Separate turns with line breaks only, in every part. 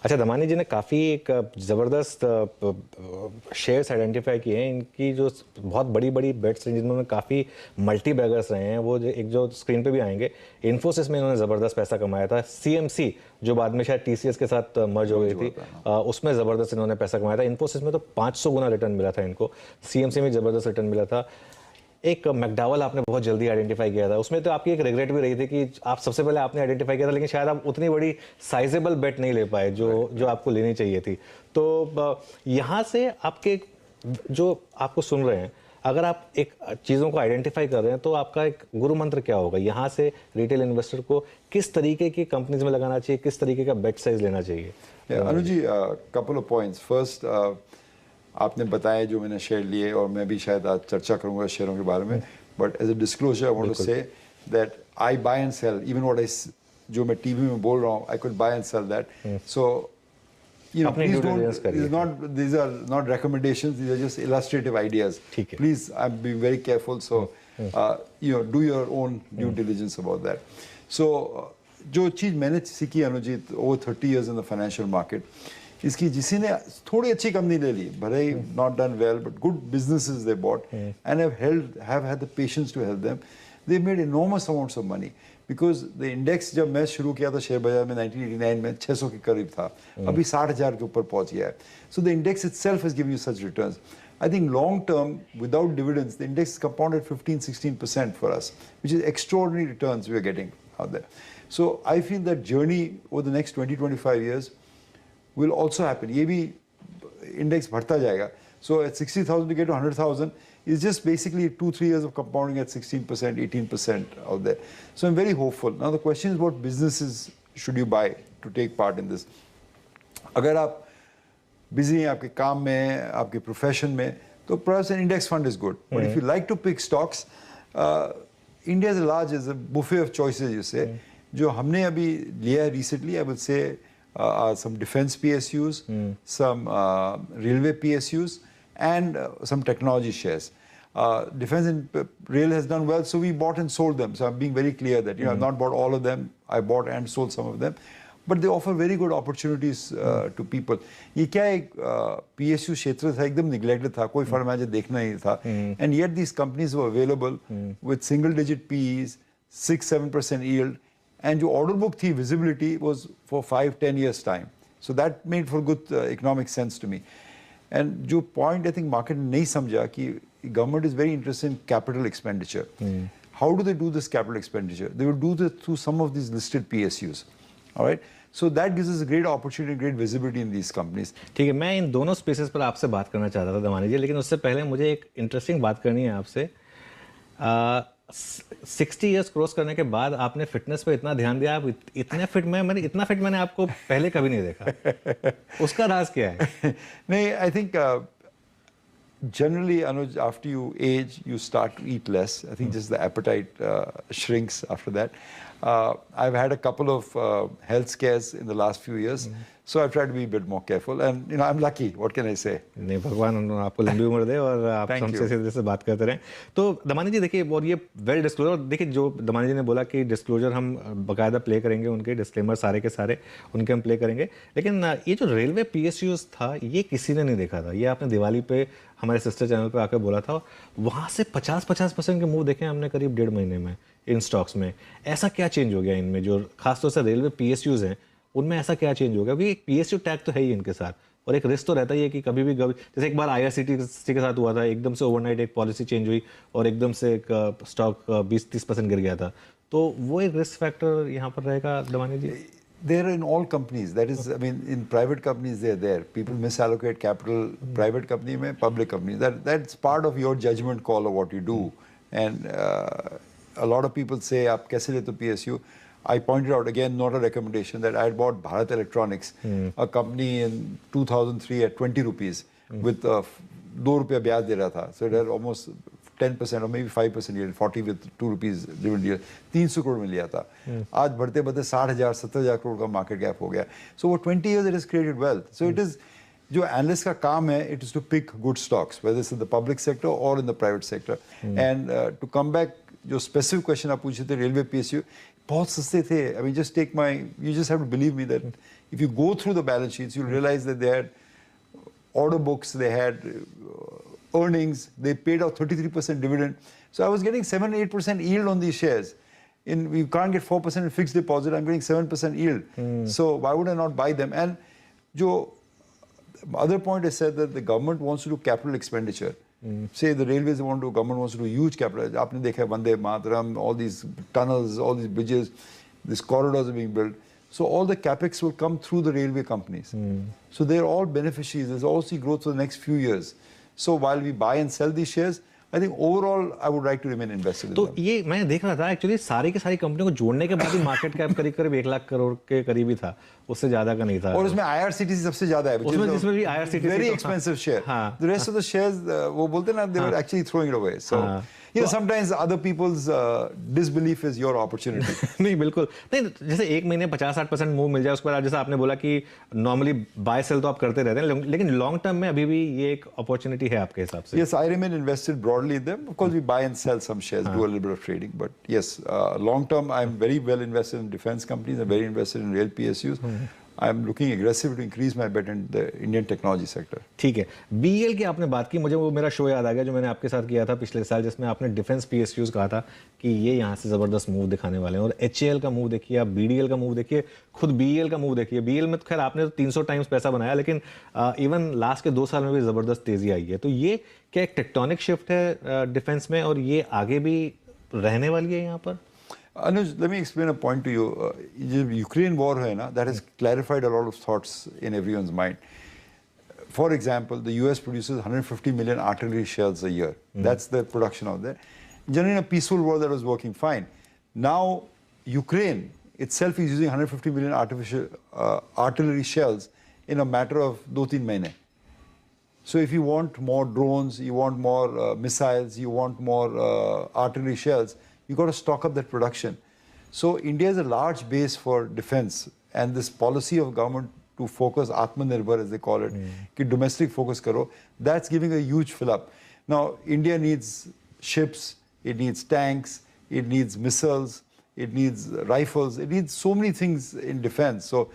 अच्छा, दमानी जी ने काफ़ी एक ज़बरदस्त शेयर्स आइडेंटिफाई किए हैं। इनकी जो बहुत बड़ी बड़ी बेट्स हैं जिनमें काफ़ी मल्टी बैगर्स रहे हैं, वो एक जो स्क्रीन पे भी आएंगे। इन्फोसिस में इन्होंने ज़बरदस्त पैसा कमाया था। सीएमसी जो बाद में शायद टीसीएस के साथ मर्ज हो गई थी, उसमें ज़बरदस्त इन्होंने पैसा कमाया था। इन्फोसिस में तो 500 गुना रिटर्न मिला था इनको। सीएमसी में ज़बरदस्त रिटर्न मिला था। एक मैकडॉवेल आपने बहुत जल्दी आइडेंटिफाई किया था, उसमें तो आपकी एक रिग्रेट भी रही थी कि आप सबसे पहले आपने आइडेंटिफाई किया था, लेकिन शायद आप उतनी बड़ी साइजेबल बेट नहीं ले पाए जो आपको लेनी चाहिए थी। तो यहाँ से आपके जो आपको सुन रहे हैं, अगर आप एक चीज़ों को आइडेंटिफाई कर रहे हैं, तो आपका एक गुरु मंत्र क्या होगा? यहाँ से रिटेल इन्वेस्टर को किस तरीके की कंपनीज में लगाना चाहिए, किस तरीके का बेट साइज लेना चाहिए?
अनुज जी, कपल ऑफ पॉइंट्स। फर्स्ट, आपने बताया जो मैंने शेयर लिए, और मैं भी शायद आज चर्चा करूंगा शेयरों के बारे में, but as a disclosure I want to say that I buy and sell even what I जो मैं टीवी में बोल रहा हूँ, I could buy and sell that. So you know, please don't, these are not recommendations, these are just illustrative ideas. Please, I'm being very careful, so you know, do your own due diligence about that. So जो चीज़ मैंने सीखी अनुजीत over 30 years in the financial market, इसकी जिसी ने थोड़ी अच्छी company ले ली, भले ही not done well, but good businesses they bought and have had the patience to help them. They made enormous amounts of money. Because the index जब मैं शुरू किया था शेयर बाजार में 1989 में 600 के करीब था, अभी 60,000 के ऊपर पहुंच गया है. So the index itself has given you such returns. I think long term, without dividends, the index is compounded 15-16% for us, which is extraordinary returns we are getting out there. So I feel that journey over the next 20-25 years will also happen. ये भी index बढ़ता जाएगा. So at 60,000 to get to 100,000 is just basically 2-3 years of compounding at 16%, 18% out there. So I'm very hopeful. Now the question is, what businesses should you buy to take part in this? अगर आप busy हैं आपके काम में, आपके profession में, तो perhaps an index fund is good. But if you like to pick stocks, India is large, as a buffet of choices, you say. जो हमने अभी लिया है recently, I would say some defense PSUs, some railway PSUs, and some technology shares. Defense and rail has done well, so we bought and sold them. So I'm being very clear that I've not bought all of them. I bought and sold some of them, but they offer very good opportunities to people. ये क्या एक PSU क्षेत्र था, एकदम neglected था, कोई firm आज देखना नहीं था, and yet these companies were available with single-digit PEs, 6-7% yield, and जो order book थी, visibility was for 5-10 years time. So that made for good economic sense to me. And जो point I think market ने नहीं समझा कि government is very interested in capital expenditure. How do they do this capital expenditure? They will do this through some of these listed PSUs. All right. So that gives us a great opportunity, great visibility in these companies.
ठीक है, मैं इन दोनों spaces पर आपसे बात करना चाहता था दमानी जी, लेकिन उससे पहले मुझे एक इंटरेस्टिंग बात करनी है आपसे. 60 इयर्स क्रॉस करने के बाद आपने फिटनेस पे इतना ध्यान दिया. आप इतने फिट इतना फिट मैंने आपको पहले कभी नहीं देखा. उसका राज क्या है?
नहीं, I think generally, Anuj, after you age, you start to eat less. I think just the appetite shrinks after that. I've had a couple of health scares in the last few years, so I've tried to be a bit more careful. And I'm lucky. What can I say?
नहीं, भगवान आपको लंबी उम्र दे और आप हमसे सीधे से बात करते रहें. तो दमानी जी देखिए, और ये वेल डिस्क्लोजर, देखिए जो दमानी जी ने बोला कि डिस्क्लोजर हम बाकायदा प्ले करेंगे, उनके डिस्क्लेमर सारे के सारे उनके हम प्ले करेंगे. लेकिन ये जो रेलवे PSUs था, ये किसी ने नहीं देखा था. ये आपने दिवाली पे हमारे सिस्टर चैनल पे आकर बोला था. वहाँ से 50% के मूव देखे हमने करीब 1.5 महीने में इन स्टॉक्स में. ऐसा क्या चेंज हो गया इनमें, जो खासतौर से रेलवे PSUs हैं उनमें ऐसा क्या चेंज हो गया? क्योंकि एक PSU टैग तो है ही इनके साथ, और एक रिस्क तो रहता ही है कि कभी भी जैसे एक बार IRCTC के साथ हुआ था, एकदम से ओवरनाइट एक पॉलिसी चेंज हुई और एकदम से एक स्टॉक 20-30% गिर गया था. तो वो एक रिस्क फैक्टर यहाँ पर रहेगा दमानी जी?
They're in all companies. That is, I mean, in private companies, they're there. People misallocate capital. Private company में, public company. That's part of your judgment call of what you do. And a lot of people say, "आप कैसे लेते हो PSU?" I pointed out again, not a recommendation, that I had bought Bharat Electronics, a company in 2003 at 20 rupees with 2 रुपया ब्याज दे रहा था. So it had almost 10% or maybe 5% yield, 40 with 2 rupees dividend yield. 300 crore में लिया था. आज बढ़ते बढ़ते 60,000-70,000 करोड़ का मार्केट गैप हो गया. So for 20 years it has created wealth. So it is, जो एनालिस्ट का काम है, it is to pick good stocks, whether it's in the public sector or in the private sector. And to come back, जो specific question आप पूछे थे railway PSU बहुत सस्ते थे. I mean, just take my, you just have to believe me that if you go through the balance sheets, you'll realize that they had order books, they had earnings, they paid out 33% dividend. So I was getting 7-8% yield on these shares. You can't get 4% in fixed deposit, I'm getting 7% yield. So why would I not buy them? And the other point I said that the government wants to do capital expenditure. Say the railways want to, government wants to do huge capital. Aapne dekha hai Vande Mataram, all these tunnels, all these bridges, these corridors are being built. So all the capex will come through the railway companies. So they're all beneficiaries. There's also growth for the next few years. So while we buy and sell these shares, I think overall I would like to remain invested in them.
तो ये मैं देख रहा था actually सारी की सारी कंपनियों को जोड़ने के बाद ही मार्केट कैप करीब करीब 1 लाख करोड़ के करीब ही था, उससे ज्यादा का नहीं था.
और उसमें IRCTC सबसे ज्यादा है.
उसमें भी IRCTC
very expensive share. The rest of the shares वो बोलते ना, they were actually throwing it away. So you know, sometimes other people's disbelief is your opportunity.
नहीं बिल्कुल नहीं. जैसे एक महीने 50-60% मूव मिल जाए उसके बाद, जैसे आपने बोला कि नॉर्मली बाय सेल तो आप करते रहते हैं, लेकिन लॉन्ग टर्म में अभी भी ये एक अपॉर्चुनिटी है आपके हिसाब से?
Yes, I remain invested broadly in them. Of course, we buy and sell some shares, do a little bit of trading. But yes, long term, I'm very well invested in defense companies. I'm very invested in rail PSUs. I'm looking aggressive to increase my bet in the Indian technology sector.
ठीक है. BEL की आपने बात की, मुझे वो मेरा show याद आ गया जो मैंने आपके साथ किया था पिछले साल, जिसमें आपने डिफेंस PSUs कहा था कि ये यहाँ से जबरदस्त मूव दिखाने वाले हैं. और HAL का मूव देखिए, आप BDL का मूव देखिए, खुद BEL का मूव देखिए. BEL में तो खैर आपने तो 300 टाइम्स पैसा बनाया, लेकिन इवन लास्ट के 2 साल में भी जबरदस्त तेजी आई है. तो ये क्या एक टेक्टोनिक शिफ्ट है डिफेंस में, और ये आगे भी रहने वाली है यहाँ पर?
Anuj, let me explain a point to you. The Ukraine war hai na, that has clarified a lot of thoughts in everyone's mind. For example, the US produces 150 million artillery shells a year. That's the production out there. Generally, in a peaceful war, that was working fine. Now, Ukraine itself is using 150 million artillery shells in a matter of 2-3 mahine. So if you want more drones, you want more missiles, you want more artillery shells, you got to stock up that production. So India is a large base for defense, and this policy of government to focus Atmanirbhar, as they call it, ki domestic focus karo, that's giving a huge fill up. Now India needs ships, it needs tanks, it needs missiles, it needs rifles, it needs so many things in defense. So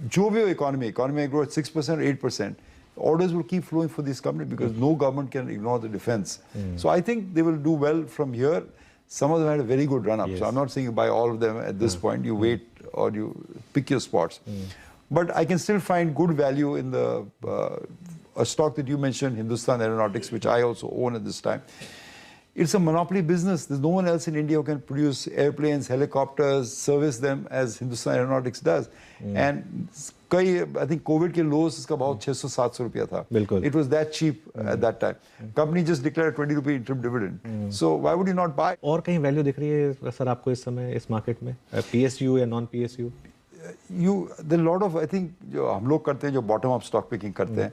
jo bhi ho economy grow at 6% or 8%. Orders will keep flowing for this company because no government can ignore the defense. So I think they will do well from here. Some of them had a very good run-up. So I'm not saying you buy all of them at this point. You wait or you pick your spots. But I can still find good value in the a stock that you mentioned, Hindustan Aeronautics, which I also own at this time. It's a monopoly business. There's no one else in India who can produce airplanes, helicopters, service them as Hindustan Aeronautics does. And I think COVID के lows इसका भाव 600-700 रुपया था.
बिल्कुल.
It was that cheap at that time. Company just declared 20 rupee interim dividend. So why would you not buy?
और कहीं value दिख रही है सर आपको इस समय इस मार्केट में, PSU या non PSU?
There are a lot of, I think, जो हम लोग करते हैं, जो bottom up stock picking करते हैं,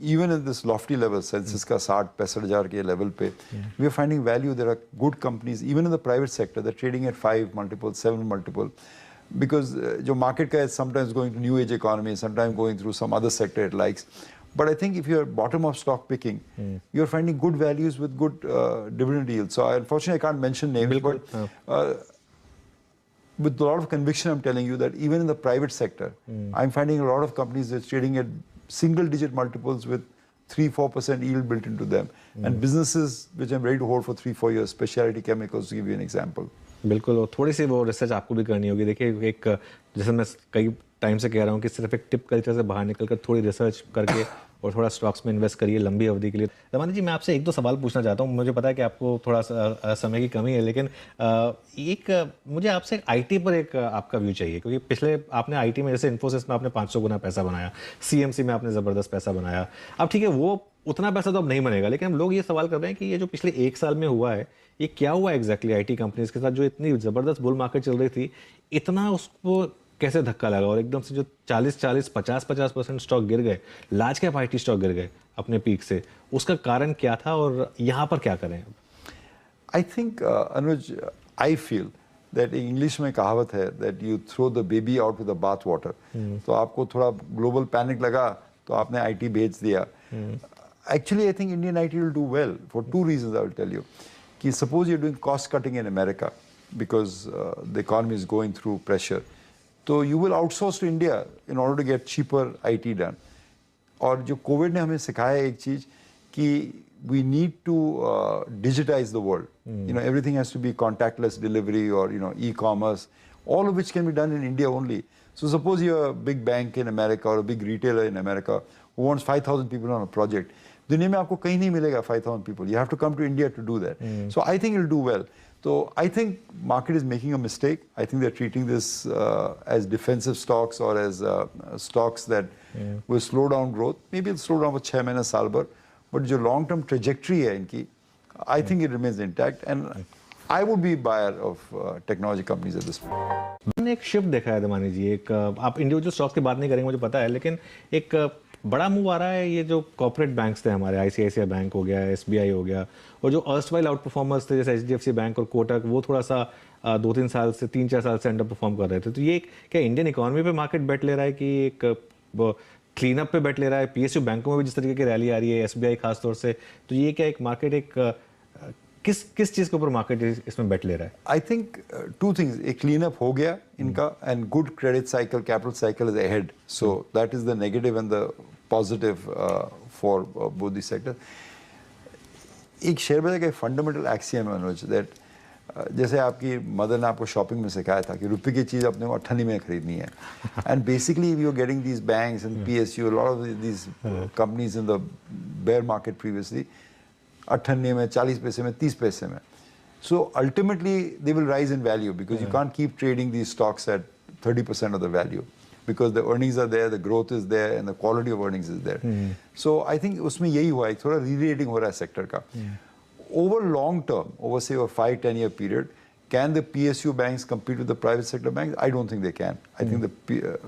even in this lofty level, Sensex का 60-65 हजार के level पे, we are finding value. There are good companies, even in the private sector, they're trading at 5 multiple, 7 multiple. Because जो market का is sometimes going to new age economy, sometimes going through some other sector it likes. But I think if you're bottom up stock picking, you're finding good values with good dividend yields. So unfortunately I can't mention names, but with a lot of conviction I'm telling you that even in the private sector, I'm finding a lot of companies that's trading at single digit multiples with 3-4% yield built into them. And businesses which I'm ready to hold for 3-4 years, specialty chemicals to give you an example.
बिल्कुल. और थोड़ी सी वो research आपको भी करनी होगी. देखिए एक जैसे मैं कई टाइम से कह रहा हूँ कि सिर्फ एक टिप कल्चर से बाहर निकल कर थोड़ी रिसर्च करके और थोड़ा स्टॉक्स में इन्वेस्ट करिए लंबी अवधि के लिए. रमानी जी, मैं आपसे 1-2 सवाल पूछना चाहता हूँ. मुझे पता है कि आपको थोड़ा सा समय की कमी है, लेकिन मुझे आपसे IT पर एक आपका व्यू चाहिए, क्योंकि पिछले आपने IT में जैसे इन्फोसिस में आपने 500 गुना पैसा बनाया, CMC में आपने ज़बरदस्त पैसा बनाया. अब ठीक है, वो उतना पैसा तो अब नहीं बनेगा, लेकिन हम लोग ये सवाल कर रहे हैं कि ये जो पिछले 1 साल में हुआ है, ये क्या हुआ एग्जैक्टली IT कंपनीज के साथ, जो इतनी ज़बरदस्त बुल मार्केट चल रही थी, इतना उसको कैसे धक्का लगा और एकदम से जो 40-40, 50-50% स्टॉक गिर गए, लार्ज कैप IT स्टॉक गिर गए अपने पीक से, उसका कारण क्या था और यहाँ पर क्या करें?
I think, Anuj, I feel that English में कहावत है that you throw the baby out with the bath water. तो आपको थोड़ा ग्लोबल पैनिक लगा तो आपने IT बेच दिया. Actually, I think Indian IT will do well for 2 reasons I will tell you. कि suppose you're doing cost cutting in America, because the economy is going through pressure. So you will outsource to India in order to get cheaper IT done. और जो Covid ने हमें सिखाया एक चीज कि we need to digitize the world. You know, everything has to be contactless delivery or, you know, e-commerce, all of which can be done in India only. So suppose you're a big bank in America or a big retailer in America who wants 5,000 people on a project. दुनिया में आपको कहीं नहीं मिलेगा 5,000 people. You have to come to India to do that. So I think it'll do well. So I think market is making a mistake. I think they're treating this as defensive stocks or as stocks that will slow down growth. Maybe it'll slow down for 6 महीने साल भर. But जो long-term trajectory है इनकी, I think it remains intact, and I would be a buyer of technology companies at this point.
मैंने एक shift देखा है दमानी जी, एक आप इंडिविजुअल स्टॉक्स की बात नहीं करेंगे मुझे पता है, लेकिन एक बड़ा मूव आ रहा है ये जो कॉर्पोरेट बैंक्स थे हमारे, ICICI बैंक हो गया, SBI हो गया, और जो अर्स्टवाइल आउट परफॉर्मर्स थे जैसे HDFC बैंक और कोटक, वो थोड़ा सा 2-3 साल से 3-4 साल से अंडर परफॉर्म कर रहे थे. तो ये क्या इंडियन इकोनॉमी पे मार्केट बेट ले रहा है कि एक क्लीन अप पे बेट ले रहा है? PSU बैंकों में भी जिस तरीके की रैली आ रही है, SBI खास तौर से, तो ये क्या एक मार्केट एक किस चीज के ऊपर मार्केट इसमें बेट ले रहा है?
आई थिंक टू थिंग्स, एक क्लीन अप हो गया इनका, and good credit cycle, capital cycle is ahead, so that is the negative and the positive for both the sector. एक शेयर बाजार का फंडामेंटल एक्सियम है मनोज, दैट जैसे आपकी मदर ने आपको शॉपिंग में सिखाया था कि रुपये की चीज़ अपने को 98 में खरीदनी है, and basically we are getting these banks and PSU, lot of these companies in the bear market previously 98 में, 40 पैसे में, 30 पैसे में. So ultimately they will rise in value because you can't keep trading these stocks at 30% of the value because the earnings are there, the growth is there, and the quality of earnings is there. So I think उसमें यही हुआ है, थोड़ा re-rating हो रहा है sector का. Over long term, over say a 5-10 year period, can the PSU banks compete with the private sector banks? I don't think they can. I think the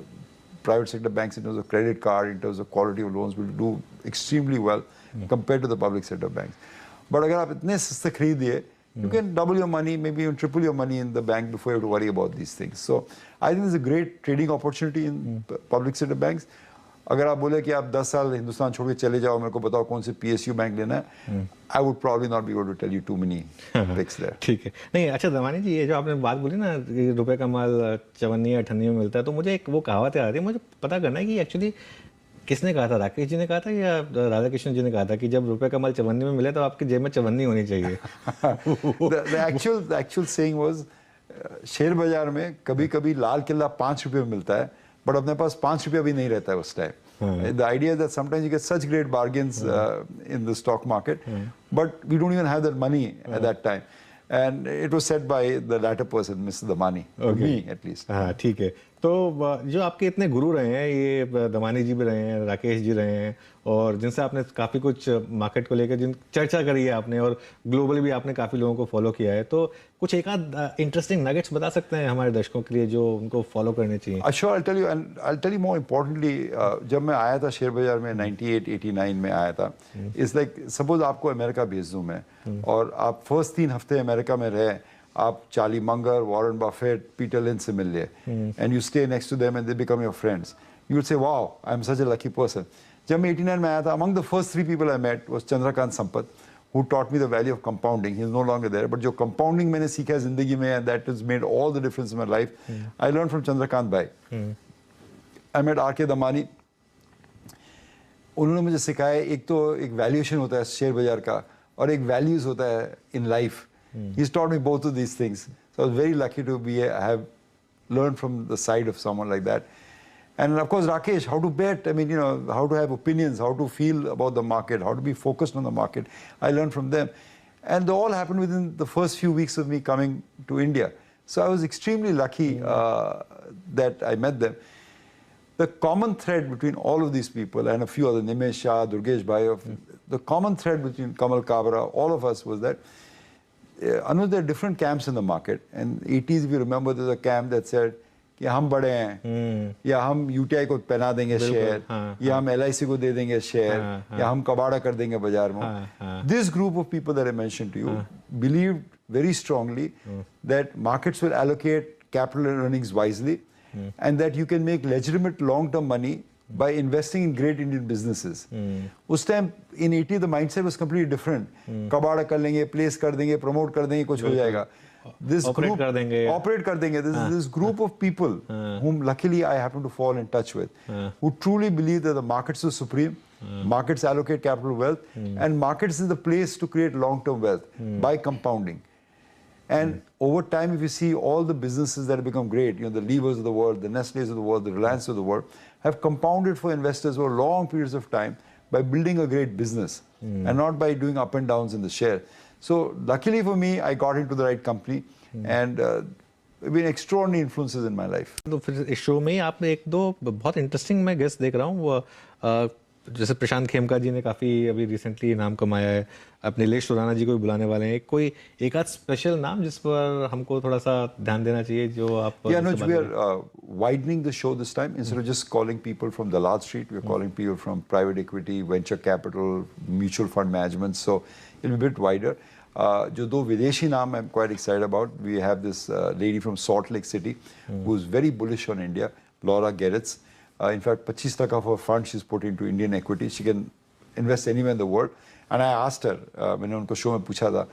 private sector banks in terms of credit card, in terms of quality of loans will do extremely well compared to the public sector banks. But अगर आप इतने सस्ते खरीदिए, you can double your money, maybe even triple your money in the bank before you have to worry about these things. So I think there's a great trading opportunity in public sector banks. अगर आप बोले कि आप 10 साल हिंदुस्तान छोड़ के चले जाओ, मेरे को बताओ कौन से PSU बैंक लेना है, I would probably not be able to tell you too many picks there.
ठीक है. नहीं, अच्छा दमानी जी, ये जो आपने बात बोली ना कि रुपए का माल 54-58 में मिलता है, तो मुझे एक वो कहावत याद आ रही है, मुझे पता करना है कि एक्चुअली किसने कहा था? राकेश जी ने कहा था या राधाकृष्ण जी ने कहा था कि जब रुपए का माल 54 में मिले तो आपकी जेब में 54 होनी चाहिए?
The actual saying was, share बाजार में कभी कभी लाल किला 5 रुपए में मिलता है, बट अपने पास 5 रुपया भी नहीं रहता है उस time. The idea is that sometimes you get such great bargains in the stock market, but we don't even have that money at that time. And it was said by the latter person, Mr. Damani, to me at least.
हाँ, ठीक है. तो जो आपके इतने गुरु रहे हैं, ये दमानी जी भी रहे हैं, राकेश जी रहे हैं, और जिनसे आपने काफ़ी कुछ मार्केट को लेकर जिन चर्चा करी है आपने, और ग्लोबली भी आपने काफ़ी लोगों को फॉलो किया है, तो कुछ एक आध इंटरेस्टिंग नगेट्स बता सकते हैं हमारे दर्शकों के लिए जो उनको फॉलो करने चाहिए?
Sure, I'll tell you more importantly, जब मैं आया था शेयर बाजार में 98-89 में आया था, इट्स लाइक सपोज आपको अमेरिका भेज दूँ मैं, और आप फर्स्ट 3 हफ्ते अमेरिका में रहे, आप Charlie Munger, Warren Buffett, Peter Lynch से मिल लिए, and you stay next to them and they become your friends, you would say wow, I am such a lucky person. जब मैं 89 में आया था, among the first 3 people I met was Chandrakant Sampat, who taught me the value of compounding. He is no longer there, but जो compounding मैंने सीखा है जिंदगी में, and that has made all the difference in my life. I learned from Chandrakant Bhai. I met R.K. Damani. उन्होंने मुझे सिखाया, एक तो एक वैल्यूएशन होता है शेयर बाजार का, और एक वैल्यूज होता है in life. He's taught me both of these things. So I was very lucky to have learned from the side of someone like that. And of course, Rakesh, how to bet, I mean, you know, how to have opinions, how to feel about the market, how to be focused on the market. I learned from them. And they all happened within the first few weeks of me coming to India. So I was extremely lucky that I met them. The common thread between all of these people and a few other, Nimesh Shah, Durgesh Bhai, the common thread between Kamal Kabra, all of us was that Anuj, there are different camps in the market. And 80s, if you remember, there's a camp that said, कि हम बड़े हैं, या हम UTI को पहना देंगे share, या हम LIC को दे देंगे शेयर, या हम कबाड़ा कर देंगे बाजार में. This group of people that I mentioned to you believed very strongly that markets will allocate capital and earnings wisely, and that you can make legitimate long-term money by investing in great Indian businesses. उस time in 80 the mindset was completely different. कबाड़ा कर लेंगे, place कर देंगे, promote कर देंगे, कुछ हो जाएगा. this
Operate
group
कर देंगे।
operate कर देंगे. This group of people whom luckily I happen to fall in touch with, who truly believe that the markets are supreme. Markets allocate capital wealth, and markets is the place to create long-term wealth by compounding. And over time, if you see all the businesses that have become great, you know, the Levers of the world, the Nestle's of the world, the Reliance of the world, have compounded for investors over long periods of time by building a great business and not by doing up and downs in the share. So luckily for me, I got into the right company and there have been extraordinary influences in my life.
तो फिर इस show में आपने एक दो बहुत interesting मैं guest देख रहा हूँ वो जैसे प्रशांत खेमका जी ने काफ़ी अभी रिसेंटली नाम कमाया है, अपने नीलेश सुराना जी को भी बुलाने वाले हैं, कोई एक आध स्पेशल नाम जिस पर हमको थोड़ा सा ध्यान देना चाहिए जो आप
Yeah, no, we are widening the show this time. Instead of just calling people from Dalal Street, we're calling people from private equity, venture capital, mutual fund management. So it'll be a bit wider. जो दो विदेशी नाम I'm quite excited about. We have this lady from Salt Lake City who's very bullish on India, Laura Geritz. In fact, 25% of her fund she's put into Indian equity. She can invest anywhere in the world. And I asked her, मैंने उनको show में पूछा था,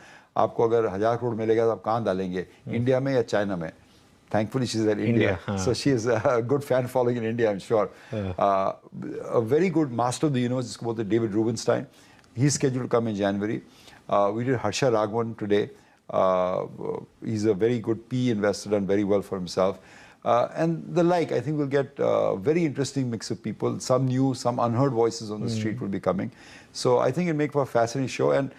आपको अगर 1000 करोड़ मिलेगा तो आप कहाँ डालेंगे, इंडिया में या चाइना में? Thankfully, she's at India. So she has a good fan following in India, I'm sure. A very good master of the universe is called David Rubenstein. He's scheduled to come in January. We did Harsha Raghavan today. He's a very good PE investor, done very well for himself. And the like, I think we'll get a very interesting mix of people. Some new, some unheard voices on the street will be coming. So I think it'll make for a fascinating show. And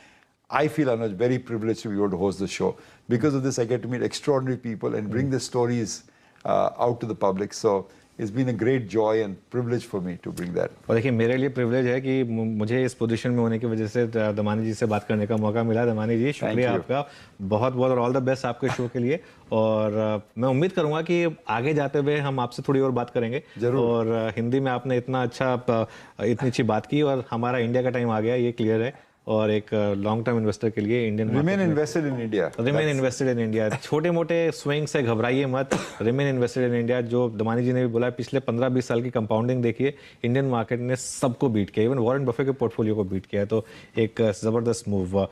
I feel I'm very privileged to be able to host the show. Because of this, I get to meet extraordinary people and bring their stories out to the public. So it's been a great joy and privilege for me to bring that.
और देखिए मेरे लिए privilege है कि मुझे इस position में होने की वजह से दमानी जी से बात करने का मौका मिला। दमानी जी शुक्रिया आपका बहुत बहुत और ऑल द बेस्ट आपके शो के लिए। और मैं उम्मीद करूंगा कि आगे जाते हुए हम आपसे थोड़ी और बात करेंगे
जरूर।
और हिंदी में आपने इतना अच्छा इतनी अच्छी बात की और हमारा इंडिया का टाइम आ गया ये क्लियर है। और एक लॉन्ग टर्म इन्वेस्टर के लिए Indian
remain invested in India,
remain invested in India. छोटे मोटे स्विंग से घबराइए मत, रिमेन इन्वेस्टेड इन इंडिया। जो दमानी जी ने भी बोला पिछले 15-20 साल की कंपाउंडिंग देखिए, इंडियन मार्केट ने सबको बीट किया, इवन वॉरेन बफे के पोर्टफोलियो को बीट किया है। तो एक जबरदस्त मूव।